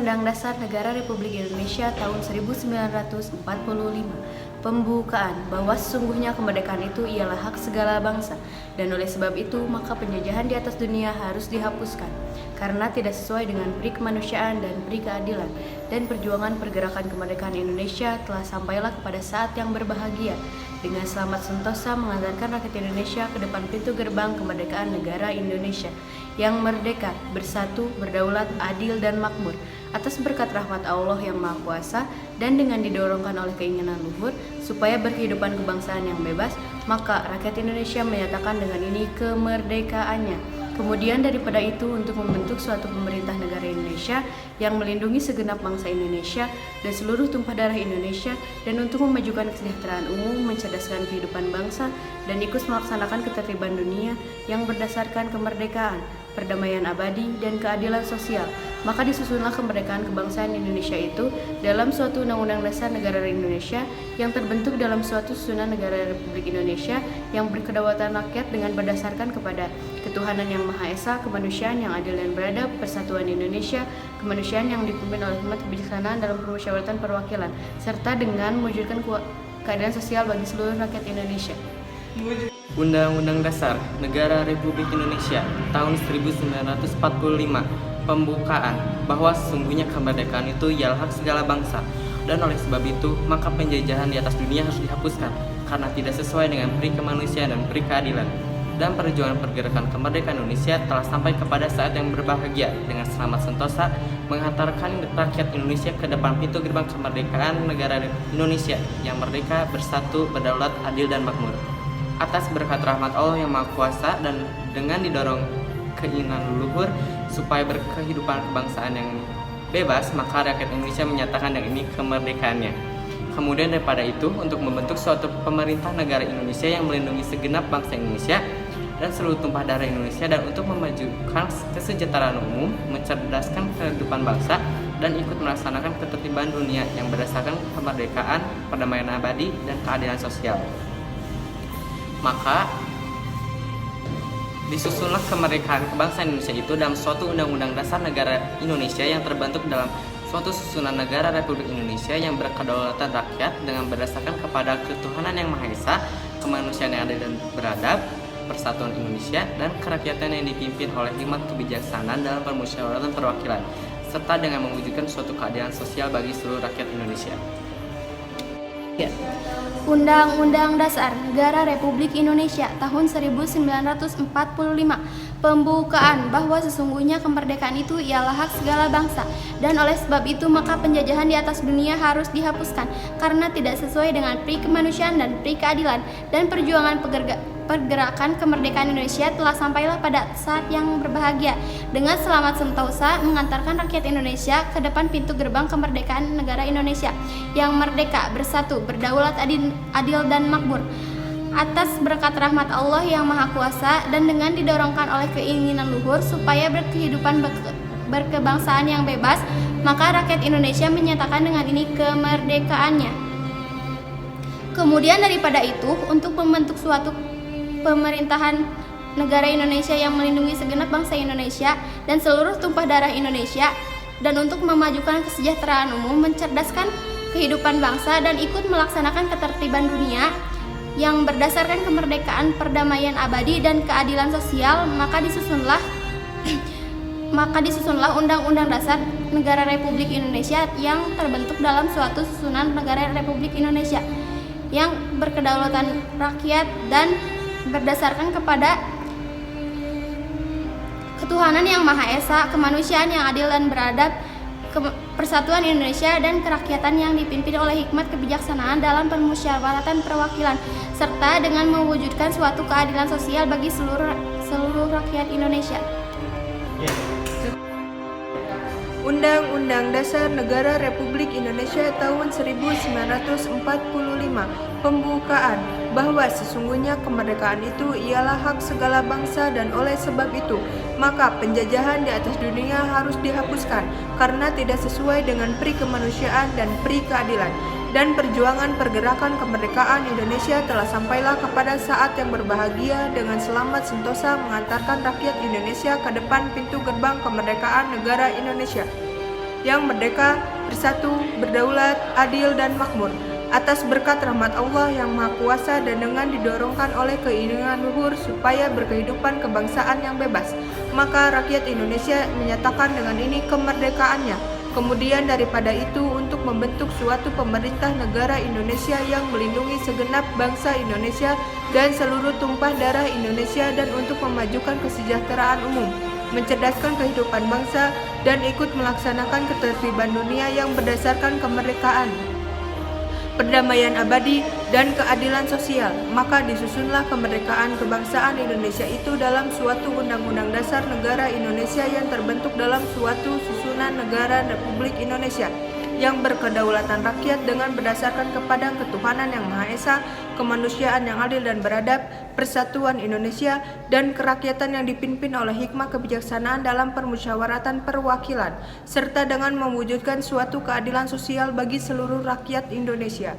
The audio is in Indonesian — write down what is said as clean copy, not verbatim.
Undang-Undang Dasar Negara Republik Indonesia tahun 1945. Pembukaan bahwa sesungguhnya kemerdekaan itu ialah hak segala bangsa, dan oleh sebab itu maka penjajahan di atas dunia harus dihapuskan, karena tidak sesuai dengan peri kemanusiaan dan peri keadilan, dan perjuangan pergerakan kemerdekaan Indonesia telah sampailah kepada saat yang berbahagia, dengan selamat sentosa mengantarkan rakyat Indonesia ke depan pintu gerbang kemerdekaan negara Indonesia yang merdeka, bersatu, berdaulat, adil, dan makmur, atas berkat rahmat Allah yang Maha Kuasa dan dengan didorongkan oleh keinginan luhur supaya berkehidupan kebangsaan yang bebas, maka rakyat Indonesia menyatakan dengan ini kemerdekaannya. Kemudian daripada itu untuk membentuk suatu pemerintah negara Indonesia yang melindungi segenap bangsa Indonesia dan seluruh tumpah darah Indonesia, dan untuk memajukan kesejahteraan umum, mencerdaskan kehidupan bangsa, dan ikut melaksanakan ketertiban dunia yang berdasarkan kemerdekaan, perdamaian abadi, dan keadilan sosial. Maka disusunlah kemerdekaan kebangsaan Indonesia itu dalam suatu Undang-Undang Dasar Negara Indonesia yang terbentuk dalam suatu susunan negara Republik Indonesia yang berkedaulatan rakyat dengan berdasarkan kepada ketuhanan yang Maha Esa, kemanusiaan yang adil dan beradab, persatuan Indonesia, kemanusiaan yang dipimpin oleh hikmat kebijaksanaan dalam permusyawaratan perwakilan, serta dengan mewujudkan keadilan sosial bagi seluruh rakyat Indonesia. Undang-Undang Dasar Negara Republik Indonesia tahun 1945. Pembukaan bahwa sesungguhnya kemerdekaan itu ialah hak segala bangsa, dan oleh sebab itu maka penjajahan di atas dunia harus dihapuskan, karena tidak sesuai dengan peri kemanusiaan dan peri keadilan, dan perjuangan pergerakan kemerdekaan Indonesia telah sampai kepada saat yang berbahagia, dengan selamat sentosa menghantarkan rakyat Indonesia ke depan pintu gerbang kemerdekaan negara Indonesia yang merdeka, bersatu, berdaulat, adil, dan makmur, atas berkat rahmat Allah yang Maha Kuasa dan dengan didorong keinginan leluhur supaya berkehidupan kebangsaan yang bebas, maka rakyat Indonesia menyatakan yang ini kemerdekaannya. Kemudian daripada itu untuk membentuk suatu pemerintah negara Indonesia yang melindungi segenap bangsa Indonesia dan seluruh tumpah darah Indonesia, dan untuk memajukan kesejahteraan umum, mencerdaskan kehidupan bangsa, dan ikut melaksanakan ketertiban dunia yang berdasarkan kemerdekaan, perdamaian abadi, dan keadilan sosial. Maka disusunlah kemerdekaan kebangsaan Indonesia itu dalam suatu Undang-Undang Dasar Negara Indonesia yang terbentuk dalam suatu susunan negara Republik Indonesia yang berkedaulatan rakyat dengan berdasarkan kepada ketuhanan yang Maha Esa, kemanusiaan yang adil dan beradab, persatuan Indonesia, dan kerakyatan yang dipimpin oleh hikmat kebijaksanaan dalam permusyawaratan perwakilan, serta dengan mewujudkan suatu keadilan sosial bagi seluruh rakyat Indonesia. Undang-Undang Dasar Negara Republik Indonesia tahun 1945. Pembukaan bahwa sesungguhnya kemerdekaan itu ialah hak segala bangsa, dan oleh sebab itu maka penjajahan di atas dunia harus dihapuskan, karena tidak sesuai dengan peri kemanusiaan dan peri keadilan, dan perjuangan pergerakan kemerdekaan Indonesia telah sampailah pada saat yang berbahagia, dengan selamat sentosa mengantarkan rakyat Indonesia ke depan pintu gerbang kemerdekaan negara Indonesia yang merdeka, bersatu, berdaulat, adil, dan makmur, atas berkat rahmat Allah yang Maha Kuasa dan dengan didorongkan oleh keinginan luhur supaya berkehidupan berkebangsaan yang bebas, maka rakyat Indonesia menyatakan dengan ini kemerdekaannya. Kemudian daripada itu untuk membentuk suatu pemerintahan negara Indonesia yang melindungi segenap bangsa Indonesia dan seluruh tumpah darah Indonesia, dan untuk memajukan kesejahteraan umum, mencerdaskan kehidupan bangsa, dan ikut melaksanakan ketertiban dunia yang berdasarkan kemerdekaan, perdamaian abadi, dan keadilan sosial, maka disusunlah Undang-Undang Dasar Negara Republik Indonesia yang terbentuk dalam suatu susunan negara Republik Indonesia yang berkedaulatan rakyat dan berdasarkan kepada ketuhanan yang Maha Esa, kemanusiaan yang adil dan beradab, persatuan Indonesia, dan kerakyatan yang dipimpin oleh hikmat kebijaksanaan dalam permusyawaratan perwakilan, serta dengan mewujudkan suatu keadilan sosial bagi seluruh rakyat Indonesia. Undang-Undang Dasar Negara Republik Indonesia tahun 1945. Pembukaan bahwa sesungguhnya kemerdekaan itu ialah hak segala bangsa, dan oleh sebab itu maka penjajahan di atas dunia harus dihapuskan, karena tidak sesuai dengan peri kemanusiaan dan peri keadilan, dan perjuangan pergerakan kemerdekaan Indonesia telah sampailah kepada saat yang berbahagia, dengan selamat sentosa mengantarkan rakyat Indonesia ke depan pintu gerbang kemerdekaan negara Indonesia yang merdeka, bersatu, berdaulat, adil, dan makmur. Atas berkat rahmat Allah yang Maha Kuasa dan dengan didorongkan oleh keinginan luhur supaya berkehidupan kebangsaan yang bebas, maka rakyat Indonesia menyatakan dengan ini kemerdekaannya. Kemudian daripada itu untuk membentuk suatu pemerintah negara Indonesia yang melindungi segenap bangsa Indonesia dan seluruh tumpah darah Indonesia dan untuk memajukan kesejahteraan umum, mencerdaskan kehidupan bangsa, dan ikut melaksanakan ketertiban dunia yang berdasarkan kemerdekaan, perdamaian abadi, dan keadilan sosial. Maka disusunlah kemerdekaan kebangsaan Indonesia itu dalam suatu Undang-Undang Dasar Negara Indonesia yang terbentuk dalam suatu susunan negara Republik Indonesia yang berkedaulatan rakyat dengan berdasarkan kepada ketuhanan yang Maha Esa, kemanusiaan yang adil dan beradab, persatuan Indonesia, dan kerakyatan yang dipimpin oleh hikmah kebijaksanaan dalam permusyawaratan perwakilan, serta dengan mewujudkan suatu keadilan sosial bagi seluruh rakyat Indonesia.